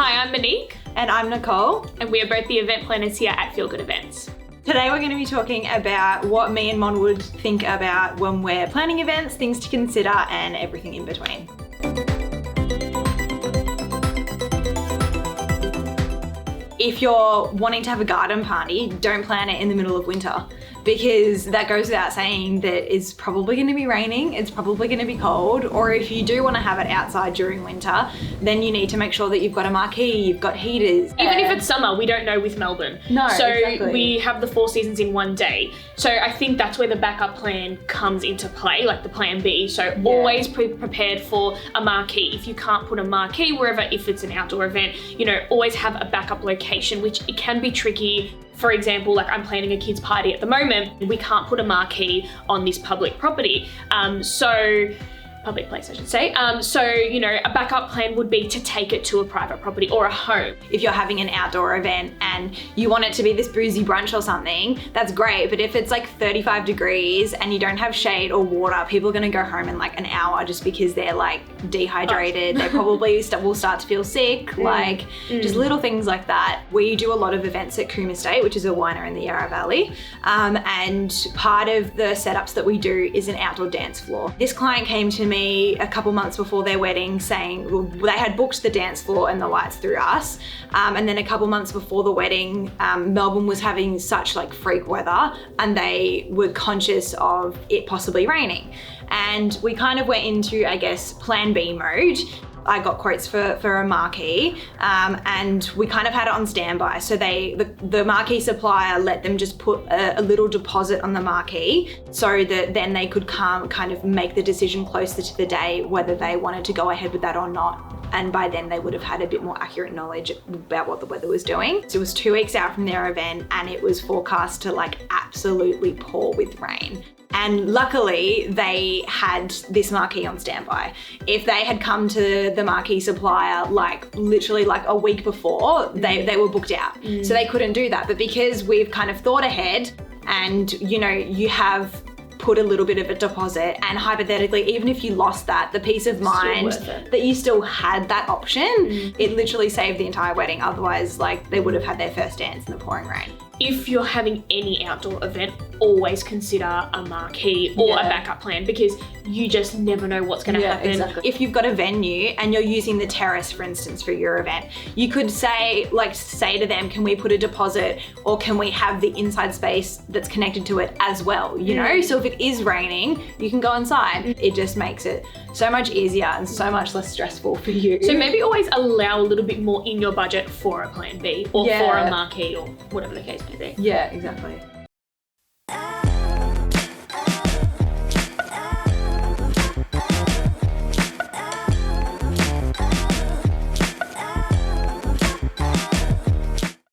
Hi, I'm Monique. And I'm Nicole. And we are both the event planners here at Feel Good Events. Today we're going to be talking about what me and Mon would think about when we're planning events, things to consider, and everything in between. If you're wanting to have a garden party, don't plan it in the middle of winter, because that goes without saying that it's probably going to be raining, it's probably going to be cold, or if you do want to have it outside during winter, then you need to make sure that you've got a marquee, you've got heaters. Even if it's summer, we don't know with Melbourne. No, so exactly. We have the 4 seasons in one day. So I think that's where the backup plan comes into play, like the plan B. So always be prepared for a marquee. If you can't put a marquee wherever, if it's an outdoor event, always have a backup location, which it can be tricky. For example, like I'm planning a kids' party at the moment, we can't put a marquee on this public property. Public place, I should say. A backup plan would be to take it to a private property or a home. If you're having an outdoor event and you want it to be this boozy brunch or something, that's great. But if it's like 35 degrees and you don't have shade or water, people are gonna go home in like an hour just because they're like dehydrated. They probably will start to feel sick, just little things like that. We do a lot of events at 𝚂𝙾𝙲𝙸𝙰, which is a winery in the Yarra Valley. And part of the setups that we do is an outdoor dance floor. This client came to me a couple months before their wedding saying, well, they had booked the dance floor and the lights through us. And then a couple months before the wedding, Melbourne was having such like freak weather and they were conscious of it possibly raining. And we kind of went into, I guess, plan B mode. I got quotes for a marquee and we kind of had it on standby. So the marquee supplier let them just put a little deposit on the marquee so that then they could kind of make the decision closer to the day whether they wanted to go ahead with that or not. And by then they would have had a bit more accurate knowledge about what the weather was doing. So it was 2 weeks out from their event and it was forecast to like absolutely pour with rain. And luckily they had this marquee on standby. If they had come to the marquee supplier like literally like a week before, they were booked out. So they couldn't do that. But because we've kind of thought ahead and you have put a little bit of a deposit, and hypothetically, even if you lost that, the peace of mind that you still had that option, it literally saved the entire wedding. Otherwise, like they would have had their first dance in the pouring rain. If you're having any outdoor event, always consider a marquee or a backup plan because you just never know what's going to happen. Exactly. If you've got a venue and you're using the terrace, for instance, for your event, you could say to them, can we put a deposit or can we have the inside space that's connected to it as well, So if it is raining, you can go inside. It just makes it so much easier and so much less stressful for you. So maybe always allow a little bit more in your budget for a plan B or for a marquee or whatever the case may be. Yeah, exactly.